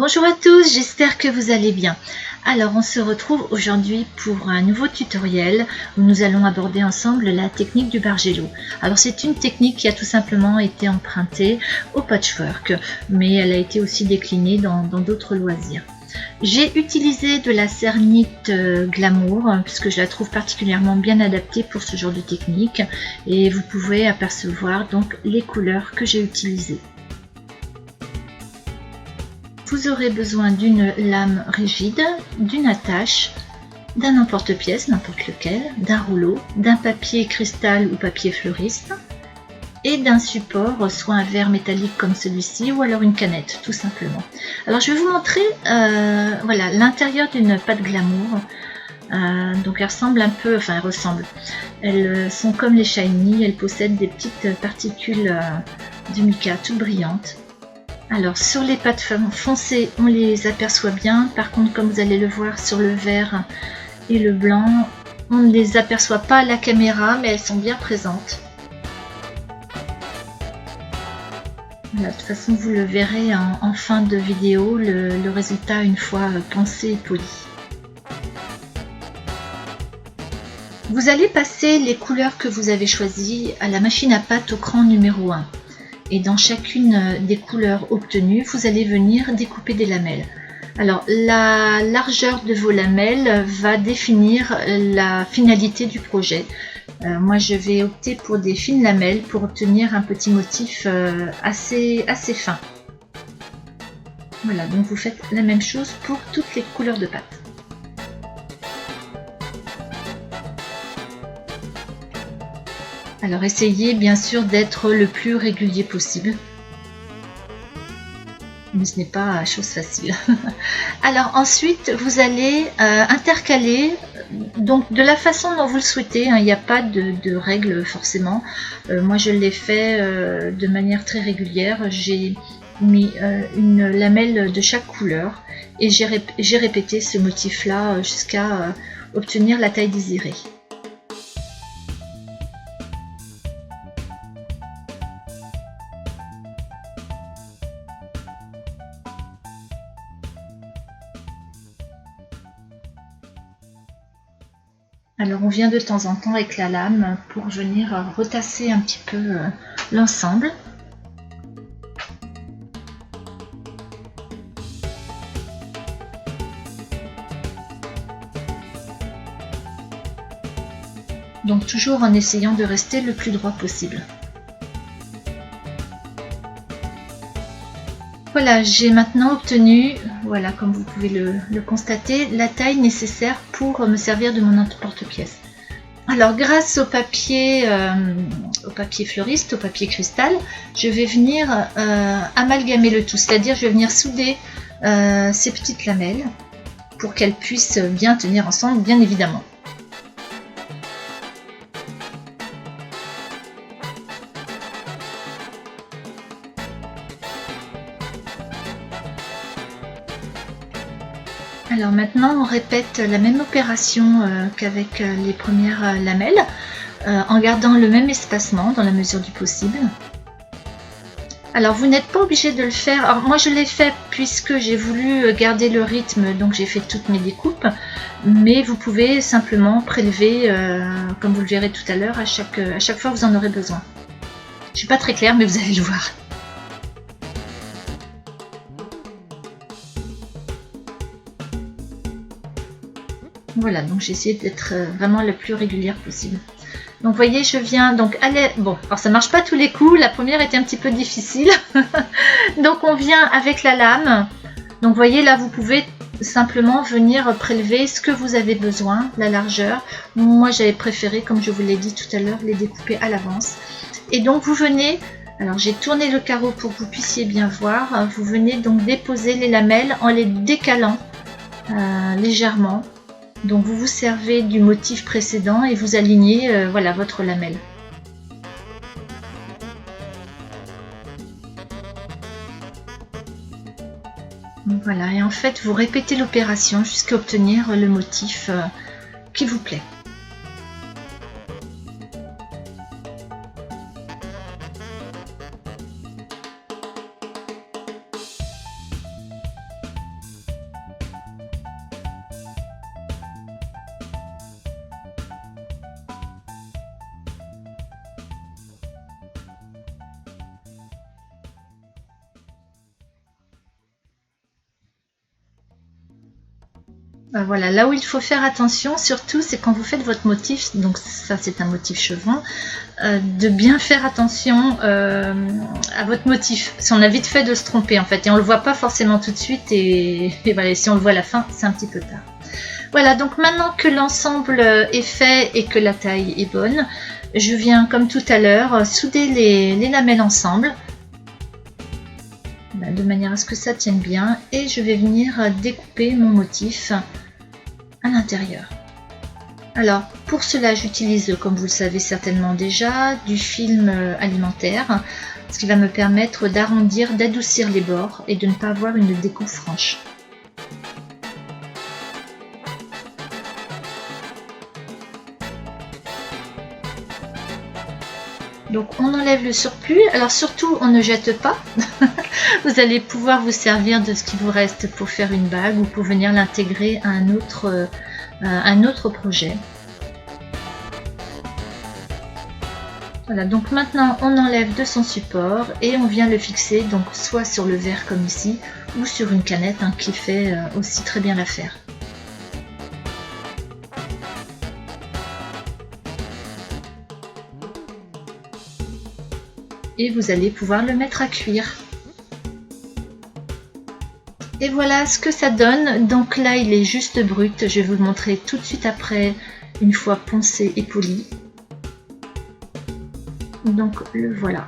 Bonjour à tous, j'espère que vous allez bien. Alors on se retrouve aujourd'hui pour un nouveau tutoriel où nous allons aborder ensemble la technique du bargello. Alors c'est une technique qui a tout simplement été empruntée au patchwork, mais elle a été aussi déclinée dans d'autres loisirs. J'ai utilisé de la cernite Glamour puisque je la trouve particulièrement bien adaptée pour ce genre de technique et vous pouvez apercevoir donc les couleurs que j'ai utilisées. Vous aurez besoin d'une lame rigide, d'une attache, d'un emporte-pièce, n'importe lequel, d'un rouleau, d'un papier cristal ou papier fleuriste et d'un support, soit un verre métallique comme celui-ci ou alors une canette, tout simplement. Alors je vais vous montrer voilà, l'intérieur d'une pâte Glamour. Donc elles ressemblent un peu, enfin elles ressemblent, elles sont comme les shiny, elles possèdent des petites particules de mica toutes brillantes. Alors sur les pâtes foncées, on les aperçoit bien. Par contre, comme vous allez le voir sur le vert et le blanc, on ne les aperçoit pas à la caméra, mais elles sont bien présentes. Voilà, de toute façon, vous le verrez en fin de vidéo, le résultat une fois poncé et poli. Vous allez passer les couleurs que vous avez choisies à la machine à pâte au cran numéro 1. Et dans chacune des couleurs obtenues, vous allez venir découper des lamelles. Alors, la largeur de vos lamelles va définir la finalité du projet. Moi, je vais opter pour des fines lamelles pour obtenir un petit motif assez fin. Voilà, donc vous faites la même chose pour toutes les couleurs de pâte. Alors essayez bien sûr d'être le plus régulier possible. Mais ce n'est pas chose facile. Alors ensuite vous allez intercaler donc de la façon dont vous le souhaitez, hein, il n'y a pas de règle forcément. Moi je l'ai fait de manière très régulière. J'ai mis une lamelle de chaque couleur et j'ai répété ce motif là jusqu'à obtenir la taille désirée. Alors on vient de temps en temps avec la lame pour venir retasser un petit peu l'ensemble. Donc toujours en essayant de rester le plus droit possible. Voilà, j'ai maintenant obtenu, voilà, comme vous pouvez le constater, la taille nécessaire pour me servir de mon emporte-pièce. Alors grâce au papier fleuriste, au papier cristal, je vais venir amalgamer le tout, c'est-à-dire je vais venir souder ces petites lamelles pour qu'elles puissent bien tenir ensemble, bien évidemment. Alors maintenant on répète la même opération qu'avec les premières lamelles en gardant le même espacement dans la mesure du possible. Alors vous n'êtes pas obligé de le faire, alors moi je l'ai fait puisque j'ai voulu garder le rythme, donc j'ai fait toutes mes découpes, mais vous pouvez simplement prélever comme vous le verrez tout à l'heure à chaque fois que vous en aurez besoin. Je ne suis pas très claire mais vous allez le voir. Voilà, donc j'ai essayé d'être vraiment le plus régulière possible. Donc vous voyez, je viens donc aller. Bon, alors ça marche pas tous les coups. La première était un petit peu difficile. Donc on vient avec la lame. Donc vous voyez là, vous pouvez simplement venir prélever ce que vous avez besoin, la largeur. Moi j'avais préféré, comme je vous l'ai dit tout à l'heure, les découper à l'avance. Et donc vous venez. Alors j'ai tourné le carreau pour que vous puissiez bien voir. Vous venez donc déposer les lamelles en les décalant légèrement. Donc vous vous servez du motif précédent et vous alignez voilà, votre lamelle. Voilà, et en fait vous répétez l'opération jusqu'à obtenir le motif qui vous plaît. Voilà, là où il faut faire attention surtout, c'est quand vous faites votre motif, donc ça c'est un motif chevron, de bien faire attention à votre motif, parce qu'on a vite fait de se tromper en fait, et on le voit pas forcément tout de suite, et voilà, si on le voit à la fin, c'est un petit peu tard. Voilà, donc maintenant que l'ensemble est fait et que la taille est bonne, je viens comme tout à l'heure souder les lamelles ensemble, de manière à ce que ça tienne bien, et je vais venir découper mon motif à l'intérieur. Alors pour cela j'utilise, comme vous le savez certainement déjà, du film alimentaire, ce qui va me permettre d'arrondir, d'adoucir les bords et de ne pas avoir une découpe franche. Donc on enlève le surplus, alors surtout on ne jette pas, vous allez pouvoir vous servir de ce qui vous reste pour faire une bague ou pour venir l'intégrer à un autre projet. Voilà, donc maintenant on enlève de son support et on vient le fixer donc soit sur le verre comme ici ou sur une canette qui fait aussi très bien l'affaire. Et vous allez pouvoir le mettre à cuire. Et voilà ce que ça donne. Donc là il est juste brut, je vais vous le montrer tout de suite après, une fois poncé et poli. Donc le voilà.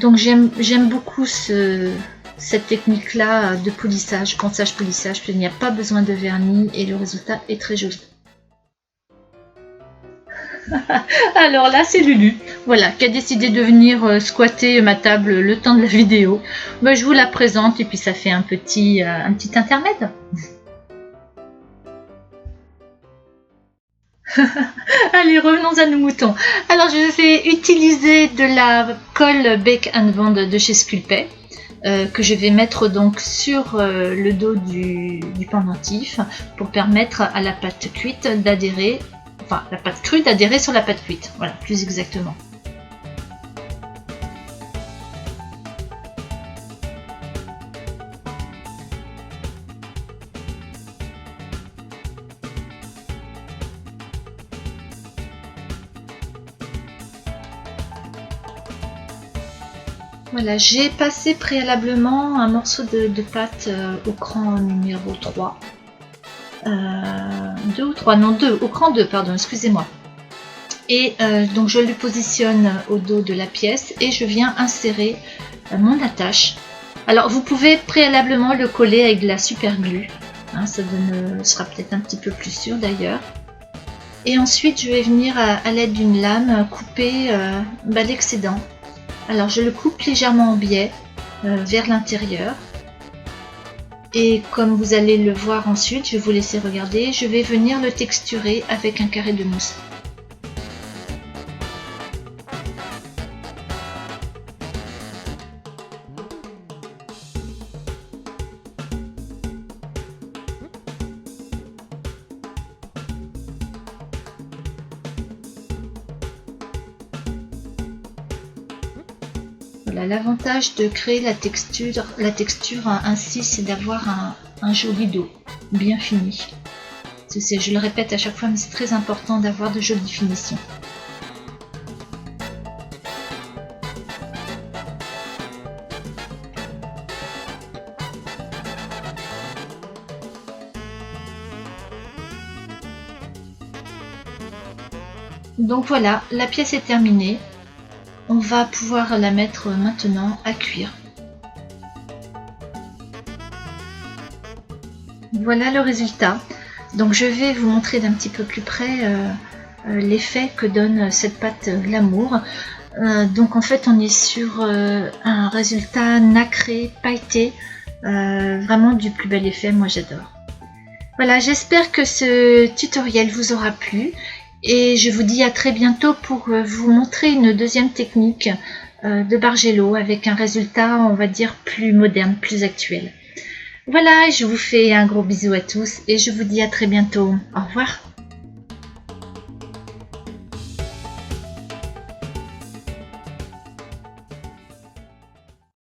Donc j'aime beaucoup cette technique là de polissage, ponçage polissage, il n'y a pas besoin de vernis et le résultat est très joli. Alors là c'est Lulu, voilà, qui a décidé de venir squatter ma table le temps de la vidéo. Ben, je vous la présente et puis ça fait un petit intermède. Allez, revenons à nos moutons. Alors je vais utiliser de la colle Bake and Bond de chez Sculpey. Que je vais mettre donc sur le dos du pendentif pour permettre à la pâte cuite d'adhérer, enfin la pâte crue d'adhérer sur la pâte cuite, voilà, plus exactement. Voilà, j'ai passé préalablement un morceau de pâte au cran numéro 3. 2 ou 3, non 2, au cran 2, pardon, excusez-moi. Et donc je le positionne au dos de la pièce et je viens insérer mon attache. Alors vous pouvez préalablement le coller avec de la super glue, ça sera peut-être un petit peu plus sûr d'ailleurs. Et ensuite je vais venir à l'aide d'une lame couper l'excédent. Alors je le coupe légèrement en biais vers l'intérieur. Et comme vous allez le voir ensuite, je vais vous laisser regarder, je vais venir le texturer avec un carré de mousse. Voilà, l'avantage de créer la texture ainsi, c'est d'avoir un joli dos, bien fini. Je le répète à chaque fois, mais c'est très important d'avoir de jolies finitions. Donc voilà, la pièce est terminée. On va pouvoir la mettre maintenant à cuire. Voilà le résultat. Donc je vais vous montrer d'un petit peu plus près l'effet que donne cette pâte glamour. Donc en fait on est sur un résultat nacré, pailleté, vraiment du plus bel effet, moi j'adore. Voilà, j'espère que ce tutoriel vous aura plu. Et je vous dis à très bientôt pour vous montrer une deuxième technique de Bargello avec un résultat, on va dire, plus moderne, plus actuel. Voilà, je vous fais un gros bisou à tous et je vous dis à très bientôt. Au revoir.